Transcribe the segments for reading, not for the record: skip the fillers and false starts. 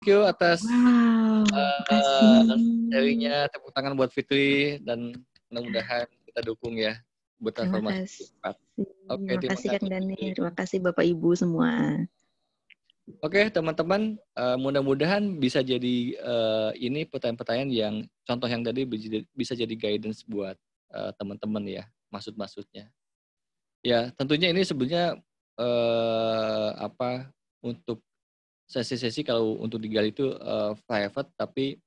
you atas Wow, makasih. sharingnya. Tepuk tangan buat Fitri dan mudah-mudahan kita dukung ya buat Terima transformasi kasih. cepat. Oke, Terima terima kasih Kang kasih Dani. Fitri. Terima kasih Bapak Ibu semua. Oke, teman-teman, mudah-mudahan bisa jadi ini pertanyaan-pertanyaan yang contoh yang tadi bisa jadi guidance buat teman-teman ya, maksud-maksudnya. Ya, tentunya ini sebenarnya untuk sesi-sesi kalau untuk digali itu private, tapi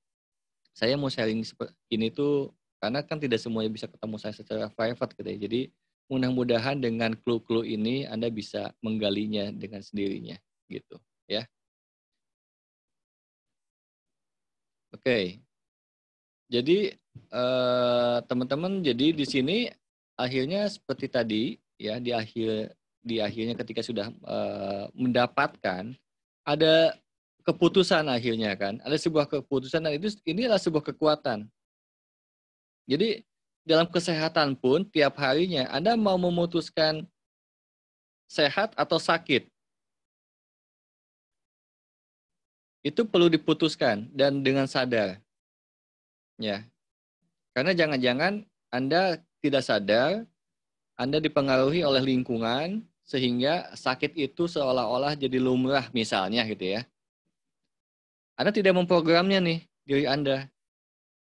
saya mau sharing seperti ini tuh karena kan tidak semuanya bisa ketemu saya secara private gitu ya. Jadi mudah-mudahan dengan clue-clue ini Anda bisa menggalinya dengan sendirinya gitu ya. Oke. Jadi teman-teman, jadi di sini akhirnya seperti tadi ya, di akhirnya ketika sudah mendapatkan ada keputusan akhirnya kan, ada sebuah keputusan dan ini adalah sebuah kekuatan. Jadi dalam kesehatan pun tiap harinya Anda mau memutuskan sehat atau sakit, itu perlu diputuskan dan dengan sadar ya. Karena jangan-jangan Anda tidak sadar, Anda dipengaruhi oleh lingkungan sehingga sakit itu seolah-olah jadi lumrah misalnya gitu ya. Anda tidak memprogramnya nih diri Anda.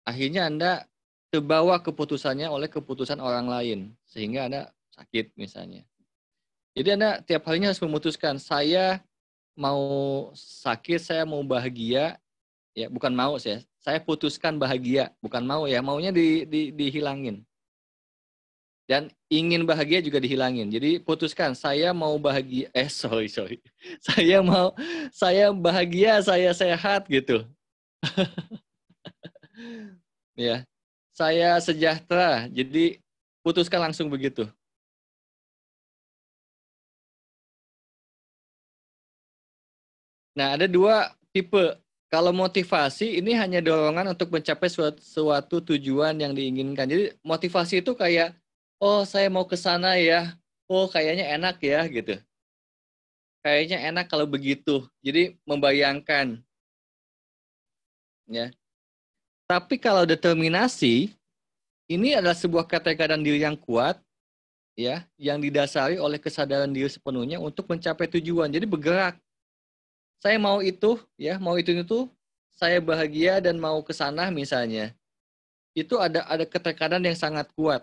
Akhirnya Anda terbawa keputusannya oleh keputusan orang lain sehingga Anda sakit misalnya. Jadi Anda tiap harinya harus memutuskan, saya mau sakit, saya mau bahagia, ya bukan mau saya putuskan bahagia, bukan mau ya, maunya dihilangin. Dan ingin bahagia juga dihilangin. Jadi putuskan, saya mau bahagia, sorry. Saya bahagia, saya sehat gitu. Ya. Saya sejahtera. Jadi putuskan langsung begitu. Nah, ada dua tipe. Kalau motivasi ini hanya dorongan untuk mencapai suatu tujuan yang diinginkan. Jadi motivasi itu kayak, oh saya mau ke sana ya, oh kayaknya enak ya gitu. Kayaknya enak kalau begitu. Jadi membayangkan. Ya. Tapi kalau determinasi, ini adalah sebuah ketekadaan diri yang kuat, ya, yang didasari oleh kesadaran diri sepenuhnya untuk mencapai tujuan. Jadi bergerak. Saya mau itu, ya, mau itu, saya bahagia dan mau ke sana misalnya. Itu ada keterkadaan yang sangat kuat.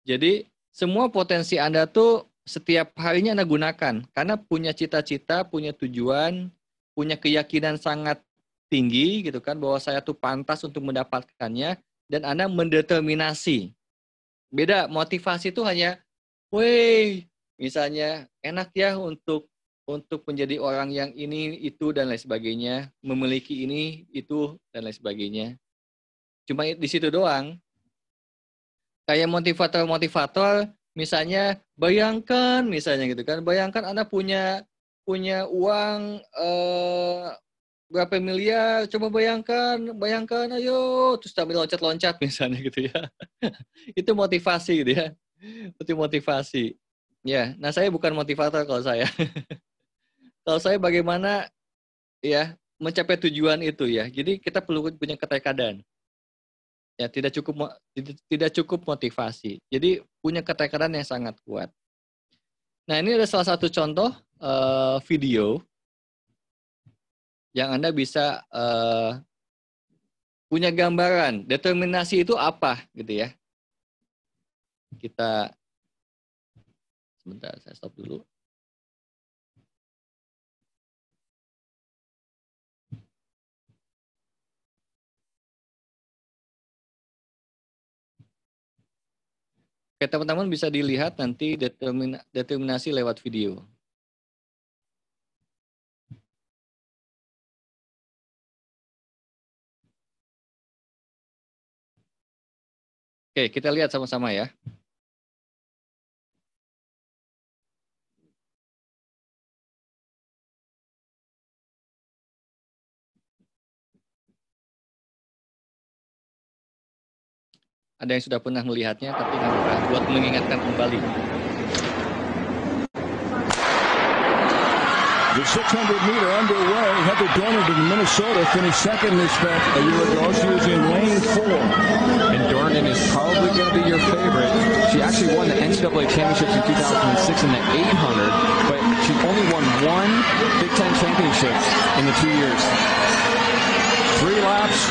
Jadi semua potensi Anda tuh setiap harinya Anda gunakan karena punya cita-cita, punya tujuan, punya keyakinan sangat tinggi gitu kan bahwa saya tuh pantas untuk mendapatkannya dan Anda mendeterminasi. Beda motivasi itu hanya, weh, misalnya enak ya untuk menjadi orang yang ini, itu, dan lain sebagainya, memiliki ini, itu, dan lain sebagainya. Cuma di situ doang. Kayak motivator-motivator, misalnya bayangkan, misalnya gitu kan, bayangkan Anda punya uang berapa miliar, coba bayangkan, ayo, terus sambil loncat-loncat misalnya gitu ya. Itu motivasi gitu ya. Itu motivasi. Ya, nah saya bukan motivator kalau saya. Kalau saya bagaimana ya mencapai tujuan itu ya. Jadi kita perlu punya ketekadaan. Ya, tidak cukup motivasi. Jadi punya ketekadaan yang sangat kuat. Nah, ini ada salah satu contoh video yang Anda bisa punya gambaran determinasi itu apa gitu ya. Kita sebentar, saya stop dulu. Oke, teman-teman bisa dilihat nanti determinasi lewat video. Oke, kita lihat sama-sama ya. Ada yang sudah pernah melihatnya, tapi nggak apa-apa, buat mengingatkan kembali. The 600-meter underway. Heather Dornan in Minnesota finished second in this event a year ago. She was in lane 4. And Dornan is probably going to be your favorite. She actually won the NCAA championships in 2006 in the 800, but she only won one Big Ten championship in the 2 years. 3 laps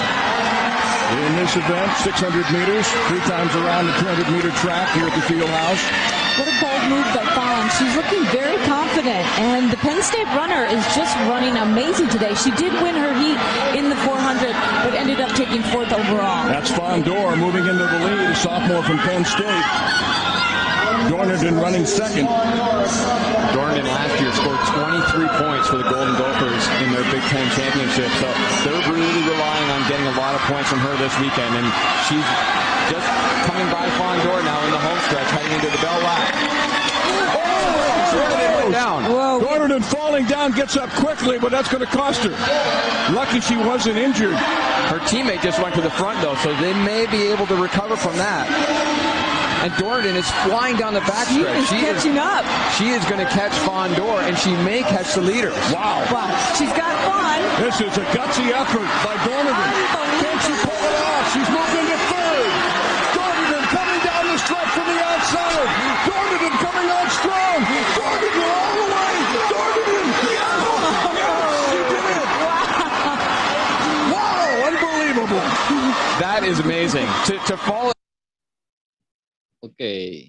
in this event, 600 meters, 3 times around the 200-meter track here at the field house. What a bold move by Fawn. She's looking very confident, and the Penn State runner is just running amazing today. She did win her heat in the 400, but ended up taking 4th overall. That's Fawn Dorr moving into the lead, a sophomore from Penn State. Dornan running second. Dornan last year scored 23 points for the Golden Gophers in their Big Ten championship, so they're really relying on getting a lot of points from her this weekend, and she's just coming by Fawn Dorr now in the home stretch, heading into the bell lap. Oh, down. Dornan falling down, gets up quickly, but that's going to cost her. Lucky she wasn't injured. Her teammate just went to the front, though, so they may be able to recover from that. And Dornan is flying down the backstretch. She is catching up. She is going to catch Fawn Dorr, and she may catch the leader. Wow. She's got Fawn. This is a gutsy effort by Dornan. Can she pull it off? She's moved into third. Dornan coming down the stretch from the outside. Dornan coming on strong. Dornan all the way. Dornan. Yes, she did it. Wow, unbelievable. That is amazing. To fall. Oke,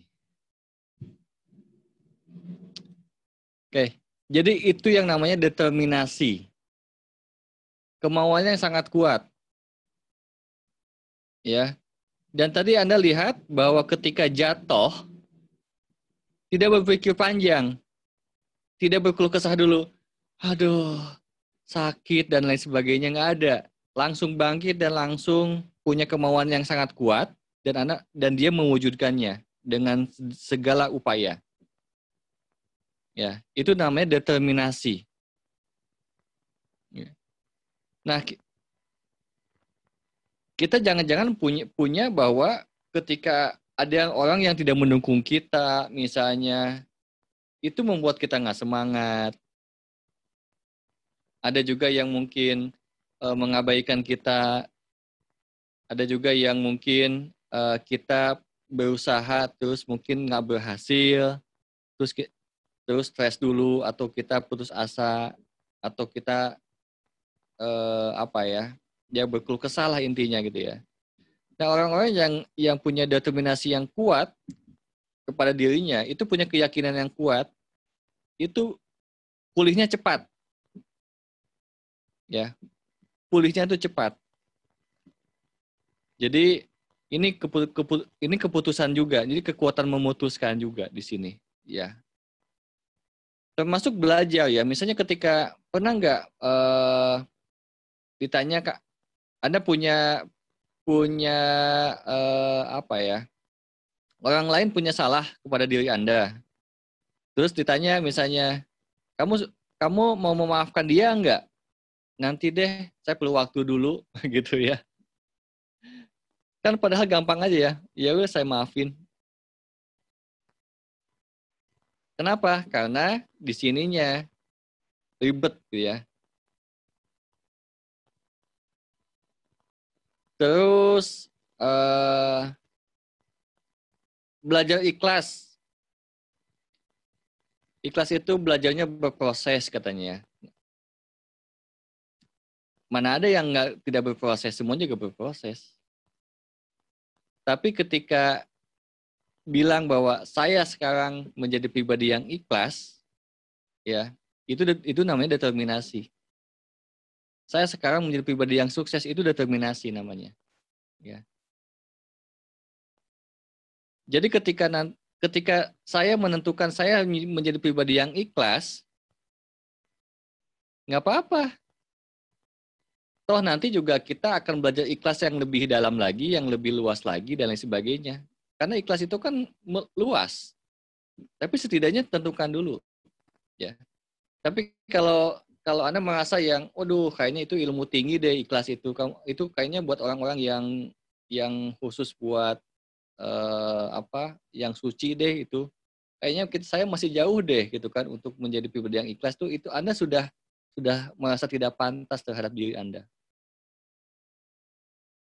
jadi itu yang namanya determinasi. Kemauannya yang sangat kuat. Ya. Dan tadi Anda lihat bahwa ketika jatuh, tidak berpikir panjang. Tidak berkeluh kesah dulu. Aduh, sakit dan lain sebagainya, nggak ada. Langsung bangkit dan langsung punya kemauan yang sangat kuat. Dan dia mewujudkannya dengan segala upaya. Ya, itu namanya determinasi. Ya. Nah, kita jangan-jangan punya bahwa ketika ada orang yang tidak mendukung kita, misalnya, itu membuat kita nggak semangat. Ada juga yang mungkin mengabaikan kita. Ada juga yang mungkin kita berusaha terus mungkin nggak berhasil, terus stres dulu, atau kita putus asa, atau kita berkeluh kesah lah intinya gitu ya. Nah, orang-orang yang punya determinasi yang kuat kepada dirinya, itu punya keyakinan yang kuat, itu pulihnya cepat. Ya, pulihnya itu cepat. Jadi ini keputusan juga, jadi kekuatan memutuskan juga di sini, ya. Termasuk belajar ya, misalnya ketika pernah nggak ditanya, Kak, Anda punya orang lain punya salah kepada diri Anda, terus ditanya misalnya, kamu mau memaafkan dia nggak? Nanti deh, saya perlu waktu dulu, gitu ya. Kan padahal gampang aja ya. Ya udah saya maafin. Kenapa? Karena di sininya ribet gitu ya. Terus belajar ikhlas. Ikhlas itu belajarnya berproses katanya. Mana ada yang tidak berproses, semuanya juga berproses. Tapi ketika bilang bahwa saya sekarang menjadi pribadi yang ikhlas, ya, itu namanya determinasi. Saya sekarang menjadi pribadi yang sukses, itu determinasi namanya. Ya. Jadi ketika saya menentukan saya menjadi pribadi yang ikhlas, nggak apa-apa. Toh nanti juga kita akan belajar ikhlas yang lebih dalam lagi, yang lebih luas lagi, dan lain sebagainya. Karena ikhlas itu kan luas. Tapi setidaknya tentukan dulu. Ya. Tapi kalau Anda merasa waduh, kayaknya itu ilmu tinggi deh ikhlas itu. Itu kayaknya buat orang-orang yang khusus buat yang suci deh itu. kayaknya saya masih jauh deh gitu kan untuk menjadi pribadi yang ikhlas tuh, itu Anda sudah merasa tidak pantas terhadap diri Anda.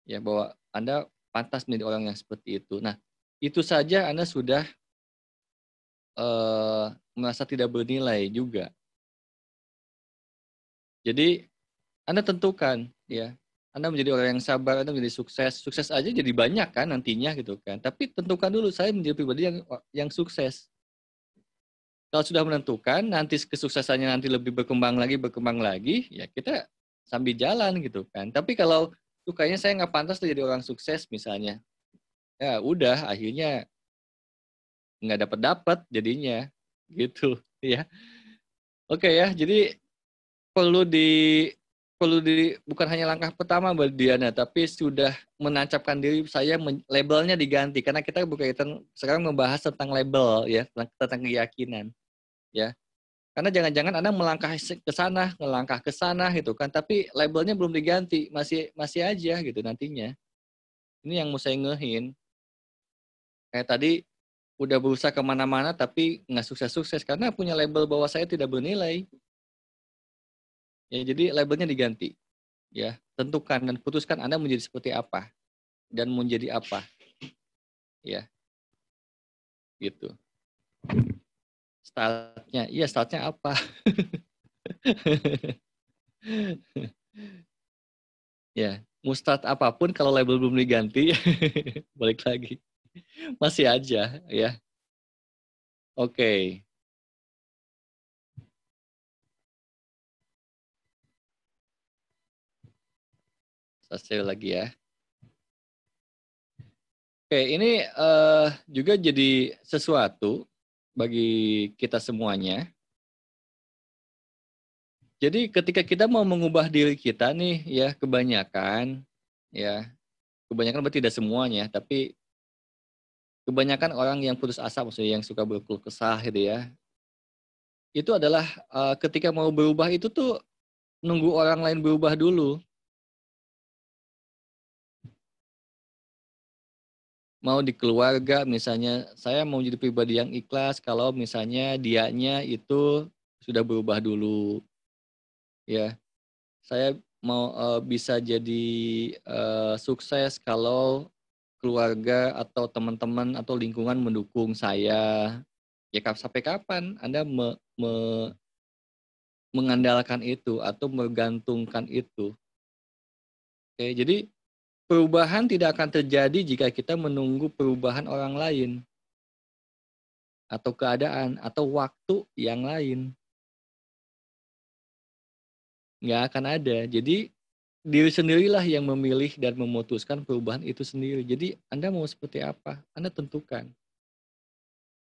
Ya, bahwa Anda pantas menjadi orang yang seperti itu. Nah, itu saja Anda sudah merasa tidak bernilai juga. Jadi Anda tentukan, ya, Anda menjadi orang yang sabar, Anda menjadi sukses aja jadi banyak kan nantinya gitu kan. Tapi tentukan dulu, saya menjadi pribadi yang sukses. Kalau sudah menentukan, nanti kesuksesannya nanti lebih berkembang lagi, ya kita sambil jalan gitu kan. Tapi kalau kayaknya saya nggak pantas tuh jadi orang sukses misalnya, ya udah akhirnya nggak dapat jadinya gitu ya. Oke ya, jadi perlu bukan hanya langkah pertama buat Diana, tapi sudah menancapkan diri saya, labelnya diganti karena kita berkaitan sekarang membahas tentang label ya, tentang keyakinan ya. Karena jangan-jangan Anda melangkah ke sana gitu kan, tapi labelnya belum diganti, masih aja gitu nantinya. Ini yang mau saya ngehin. Kayak tadi udah berusaha kemana-mana tapi nggak sukses-sukses karena punya label bahwa saya tidak bernilai. Ya, jadi labelnya diganti. Ya, tentukan dan putuskan Anda menjadi seperti apa dan menjadi apa. Ya. Gitu. Startnya apa? Ya, mau start apapun kalau label belum diganti, balik lagi. Masih aja, ya. Oke. Selesai lagi ya. Oke, ini juga jadi sesuatu bagi kita semuanya. Jadi ketika kita mau mengubah diri kita nih ya, kebanyakan berarti tidak semuanya, tapi kebanyakan orang yang putus asa, maksudnya yang suka berkeluh kesah gitu ya, itu adalah ketika mau berubah itu tuh nunggu orang lain berubah dulu. Mau di keluarga misalnya, saya mau jadi pribadi yang ikhlas kalau misalnya dianya itu sudah berubah dulu. Ya, saya mau bisa jadi sukses kalau keluarga atau teman-teman atau lingkungan mendukung saya. Ya sampai kapan Anda mengandalkan itu atau menggantungkan itu? Oke, jadi perubahan tidak akan terjadi jika kita menunggu perubahan orang lain atau keadaan atau waktu yang lain. Nggak akan ada. Jadi diri sendirilah yang memilih dan memutuskan perubahan itu sendiri. Jadi Anda mau seperti apa? Anda tentukan.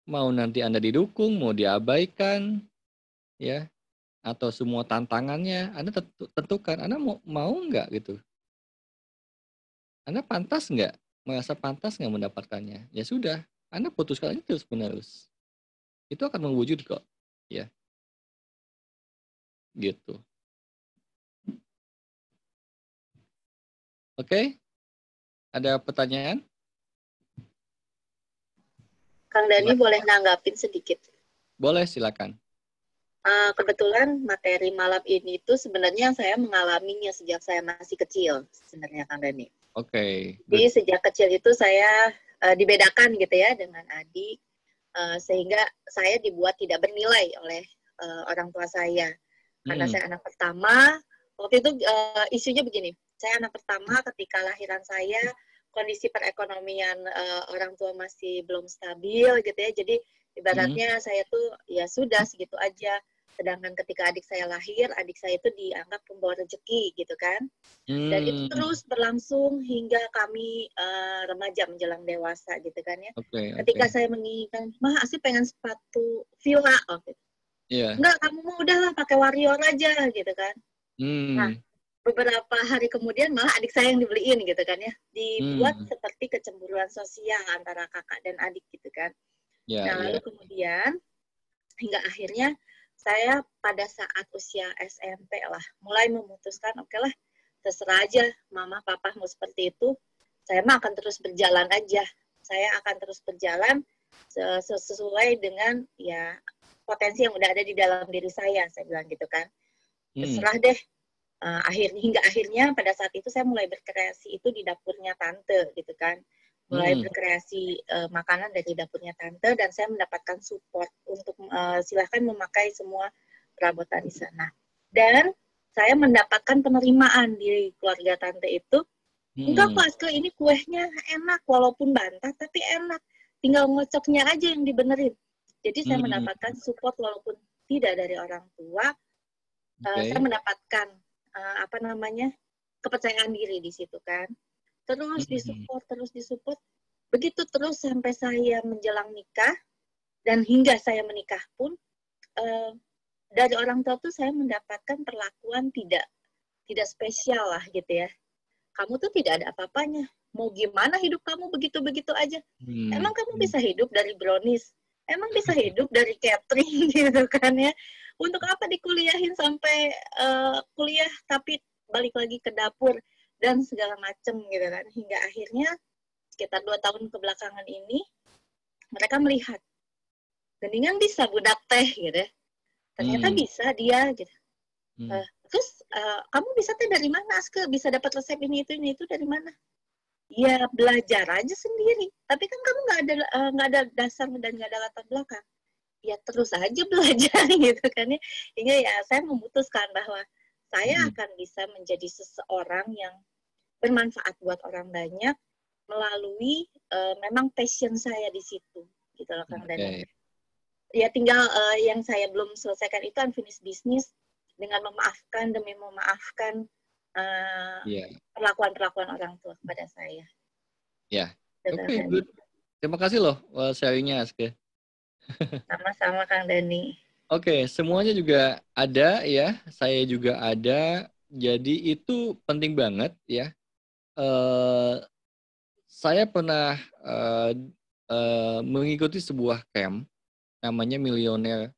Mau nanti Anda didukung, mau diabaikan, ya, atau semua tantangannya, Anda tentukan. Anda mau nggak gitu? Anda pantas nggak? Merasa pantas nggak mendapatkannya? Ya sudah, Anda putuskan aja terus-menerus. Itu akan mewujud kok, ya. Gitu. Oke? Ada pertanyaan? Kang Dani boleh nanggapin sedikit? Boleh, silakan. Kebetulan materi malam ini itu sebenarnya saya mengalaminya sejak saya masih kecil, sebenarnya Kang Dani. Oke. Jadi sejak kecil itu saya dibedakan gitu ya dengan adik, sehingga saya dibuat tidak bernilai oleh orang tua saya. Karena saya anak pertama, waktu itu isunya begini, saya anak pertama ketika lahiran saya, kondisi perekonomian orang tua masih belum stabil gitu ya, jadi ibaratnya saya tuh ya sudah segitu aja. Sedangkan ketika adik saya lahir, adik saya itu dianggap pembawa rezeki gitu kan. Dan itu terus berlangsung hingga kami remaja menjelang dewasa gitu kan ya. Ketika saya menginginkan, Mah Asih pengen sepatu Villa, gitu. Enggak, kamu mau udahlah pakai Warrior aja gitu kan. Nah, beberapa hari kemudian malah adik saya yang dibeliin gitu kan ya. Dibuat seperti kecemburuan sosial antara kakak dan adik gitu kan. Lalu kemudian hingga akhirnya saya pada saat usia SMP lah mulai memutuskan, oke lah, terserah aja mama papa mau seperti itu, saya mah akan terus berjalan aja. Saya akan terus berjalan sesuai dengan ya potensi yang udah ada di dalam diri saya bilang gitu kan. Terserah deh. Hingga akhirnya pada saat itu saya mulai berkreasi itu di dapurnya tante gitu kan. Mulai berkreasi makanan dari dapurnya tante, dan saya mendapatkan support untuk silahkan memakai semua perabotan di sana. Dan saya mendapatkan penerimaan di keluarga tante itu. Enggak kok Aske, ini kuenya enak walaupun bantah tapi enak. Tinggal ngocoknya aja yang dibenerin. Jadi saya mendapatkan support walaupun tidak dari orang tua. Saya mendapatkan kepercayaan diri di situ kan. Terus disupport. Begitu terus sampai saya menjelang nikah, dan hingga saya menikah pun dari orang tua tuh saya mendapatkan perlakuan tidak spesial lah gitu ya. Kamu tuh tidak ada apa-apanya. Mau gimana hidup kamu begitu-begitu aja? Emang kamu bisa hidup dari brownies? Emang bisa hidup dari catering gitu kan ya? Untuk apa dikuliahin sampai kuliah tapi balik lagi ke dapur dan segala macem gitu kan. Hingga akhirnya sekitar 2 tahun kebelakangan ini mereka melihat Geningan bisa budak teh gitu ya. Ternyata bisa dia gitu. Terus kamu bisa teh dari mana Aske? Bisa dapat resep ini itu dari mana? Ya belajar aja sendiri. Tapi kan kamu nggak ada dasar dan nggak ada latar belakang. Ya terus aja belajar gitu kan ya. Hingga ya saya memutuskan bahwa saya akan bisa menjadi seseorang yang bermanfaat buat orang banyak melalui memang passion saya di situ gitu loh Kang Dani. Ya tinggal yang saya belum selesaikan itu unfinished business dengan memaafkan demi memaafkan perlakuan orang tua kepada saya. Ya. Oke, good. Terima kasih loh sharingnya Aske. Sama-sama Kang Dani. Oke, semuanya juga ada ya, saya juga ada. Jadi itu penting banget ya. Saya pernah mengikuti sebuah camp namanya Millionaire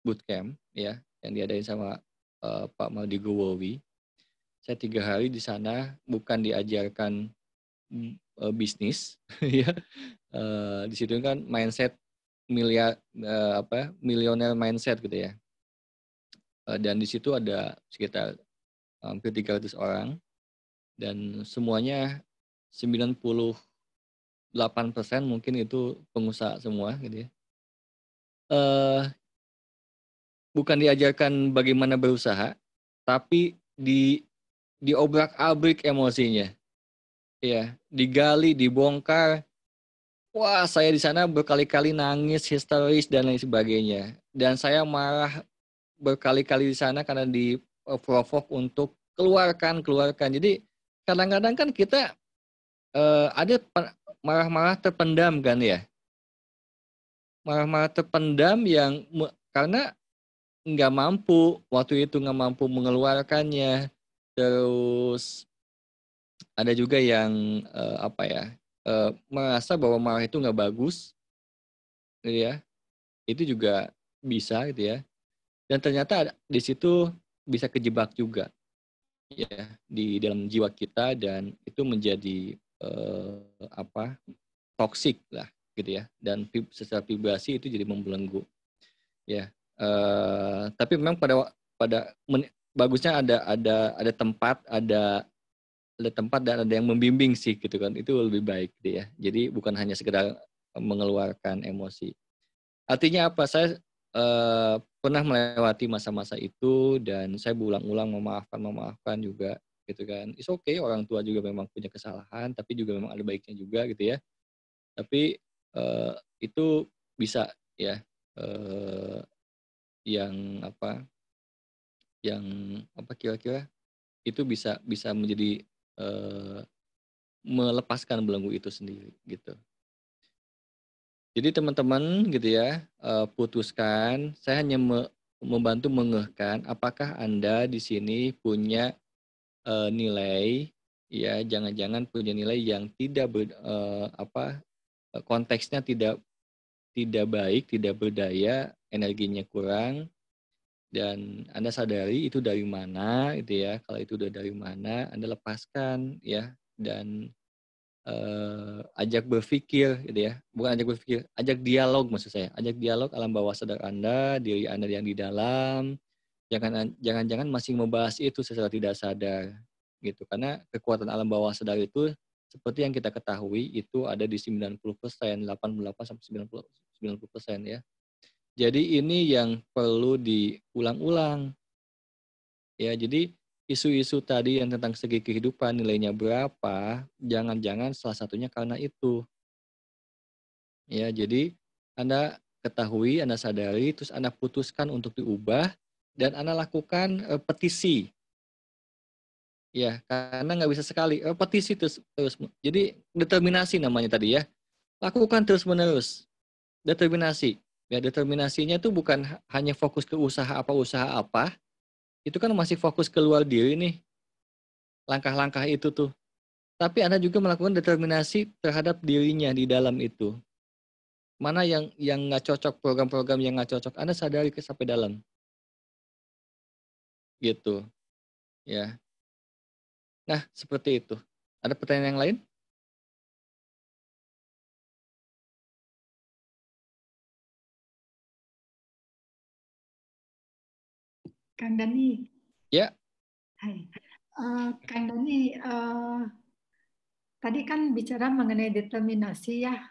Bootcamp ya, yang diadain sama Pak Maldi Gowowi. Saya 3 hari di sana, bukan diajarkan bisnis ya. Di situ kan mindset millionaire mindset gitu ya. Dan di situ ada sekitar hampir 300 orang dan semuanya 98% mungkin itu pengusaha semua gitu ya. Bukan diajarkan bagaimana berusaha, tapi diobrak-abrik emosinya. Ya, digali, dibongkar. Wah, saya di sana berkali-kali nangis, histeris dan lain sebagainya. Dan saya marah berkali-kali di sana karena di-provoke untuk keluarkan. Jadi kadang-kadang kan kita ada marah-marah terpendam kan ya. Marah-marah terpendam yang karena nggak mampu, waktu itu nggak mampu mengeluarkannya. Terus ada juga yang merasa bahwa marah itu nggak bagus, gitu ya. Itu juga bisa gitu ya. Dan ternyata di situ bisa kejebak juga ya di dalam jiwa kita, dan itu menjadi toksik lah gitu ya, dan secara vibrasi itu jadi membelenggu ya. Tapi memang bagusnya ada tempat dan ada yang membimbing sih gitu kan, itu lebih baik gitu ya. Jadi bukan hanya sekedar mengeluarkan emosi. Artinya apa? Saya pernah melewati masa-masa itu dan saya berulang-ulang memaafkan juga gitu kan. It's okay, orang tua juga memang punya kesalahan, tapi juga memang ada baiknya juga gitu ya. Tapi itu bisa ya yang kira-kira itu bisa menjadi melepaskan belenggu itu sendiri gitu. Jadi teman-teman gitu ya, putuskan. Saya hanya membantu mengehkan apakah Anda di sini punya nilai ya, jangan-jangan punya nilai yang tidak konteksnya tidak baik, tidak berdaya, energinya kurang, dan Anda sadari itu dari mana gitu ya. Kalau itu udah dari mana, Anda lepaskan ya, dan ajak berpikir gitu ya, bukan ajak berpikir, ajak dialog maksud saya, ajak dialog alam bawah sadar Anda, diri Anda yang di dalam, jangan masih membahas itu secara tidak sadar gitu, karena kekuatan alam bawah sadar itu seperti yang kita ketahui itu ada di 90%, 88 sampai 90% ya. Jadi ini yang perlu diulang-ulang ya, jadi isu-isu tadi yang tentang segi kehidupan nilainya berapa, jangan-jangan salah satunya karena itu. Ya, jadi Anda ketahui, Anda sadari, terus Anda putuskan untuk diubah dan Anda lakukan petisi. Ya, karena nggak bisa sekali. Petisi terus. Jadi determinasi namanya tadi ya. Lakukan terus-menerus. Determinasi. Ya, determinasinya itu bukan hanya fokus ke usaha apa, itu kan masih fokus keluar diri nih. Langkah-langkah itu tuh. Tapi Anda juga melakukan determinasi terhadap dirinya di dalam itu. Mana yang nggak cocok, program-program yang nggak cocok, Anda sadari sampai dalam. Gitu. Ya. Nah, seperti itu. Ada pertanyaan yang lain? Kang Dani. Ya. Hai. Kang Dani, tadi kan bicara mengenai determinasi ya.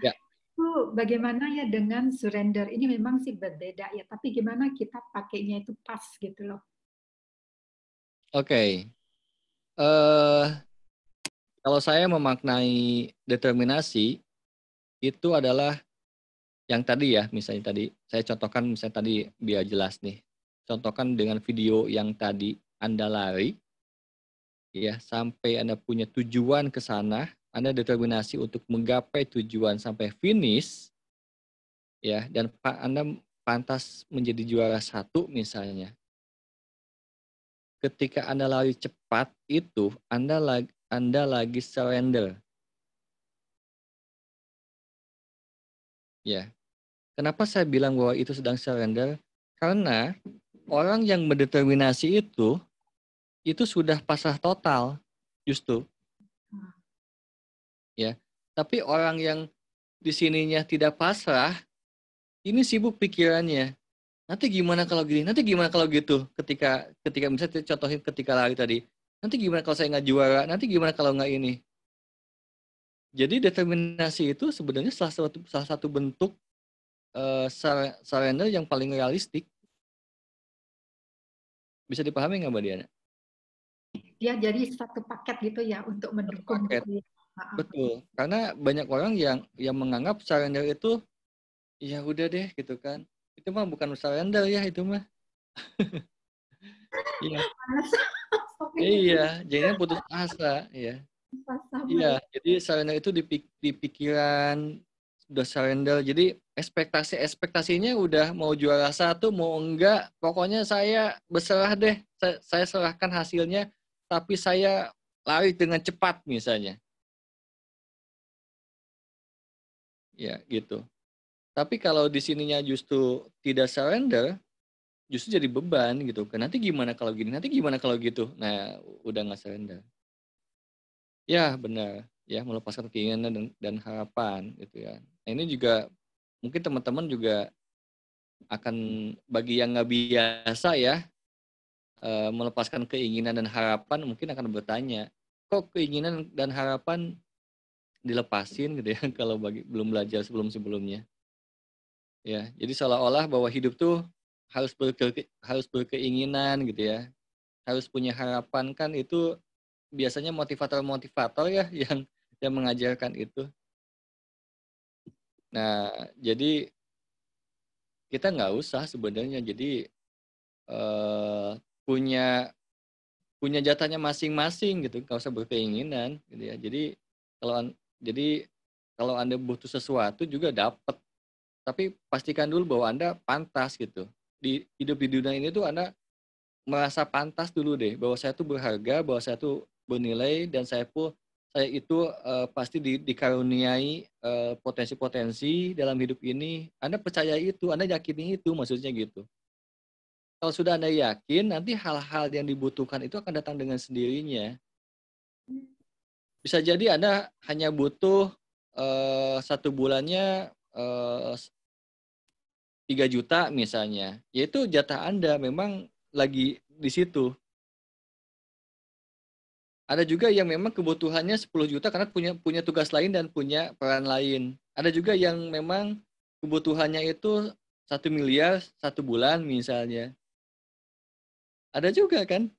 Ya. Itu bagaimana ya dengan surrender? Ini memang sih berbeda ya, tapi gimana kita pakainya itu pas gitu loh. Oke. Kalau saya memaknai determinasi, itu adalah yang tadi ya, misalnya tadi, saya contohkan misalnya tadi biar jelas nih. Contohkan dengan video yang tadi Anda lari, ya sampai Anda punya tujuan ke sana, Anda determinasi untuk menggapai tujuan sampai finish, ya, dan Anda pantas menjadi juara 1 misalnya. Ketika Anda lari cepat itu, Anda lagi surrender. Ya. Kenapa saya bilang bahwa itu sedang surrender? Karena orang yang mendeterminasi itu sudah pasrah total, justru. Ya. Tapi orang yang di sininya tidak pasrah, ini sibuk pikirannya. Nanti gimana kalau gini? Nanti gimana kalau gitu? Ketika misalnya contohin ketika lari tadi. Nanti gimana kalau saya nggak juara? Nanti gimana kalau nggak ini? Jadi determinasi itu sebenarnya salah satu bentuk surrender yang paling realistik. Bisa dipahami nggak Mbak Diana? Ya, jadi satu paket gitu ya untuk mendukung. Gitu ya. Betul, karena banyak orang yang menganggap surrender itu ya udah deh gitu kan. Itu mah bukan surrender ya itu mah. Iya. Iya, jadinya putus asa ya. Iya, jadi surrender itu di pikiran udah surrender. Jadi ekspektasinya udah mau juara 1 mau enggak, pokoknya saya berserah deh. Saya serahkan hasilnya, tapi saya lari dengan cepat misalnya. Ya, gitu. Tapi kalau di sininya justru tidak surrender, justru jadi beban gitu. Nanti gimana kalau gini? Nanti gimana kalau gitu? Nah, udah nggak surrender. Ya, benar. Ya, melepaskan keinginan dan harapan gitu ya. Nah, ini juga mungkin teman-teman juga akan bagi yang nggak biasa ya, melepaskan keinginan dan harapan mungkin akan bertanya, kok keinginan dan harapan dilepasin gitu ya kalau belum belajar sebelum-sebelumnya. Ya, jadi seolah-olah bahwa hidup tuh harus berkeinginan gitu ya. Harus punya harapan, kan itu biasanya motivator ya yang mengajarkan itu. Nah, jadi kita nggak usah sebenarnya jadi punya jatahnya masing-masing gitu, nggak usah berkeinginan gitu ya. Jadi kalau Anda butuh sesuatu juga dapat, tapi pastikan dulu bahwa Anda pantas gitu. Hidup di dunia ini tuh Anda merasa pantas dulu deh, bahwa saya tuh berharga, bahwa saya tuh bernilai, dan saya itu pasti dikaruniai potensi-potensi dalam hidup ini. Anda percaya itu, Anda yakini itu, maksudnya gitu. Kalau sudah Anda yakin, nanti hal-hal yang dibutuhkan itu akan datang dengan sendirinya. Bisa jadi Anda hanya butuh 1 bulannya 3 juta misalnya. Yaitu jatah Anda memang lagi di situ. Ada juga yang memang kebutuhannya 10 juta karena punya tugas lain dan punya peran lain. Ada juga yang memang kebutuhannya itu 1 miliar 1 bulan misalnya. Ada juga kan?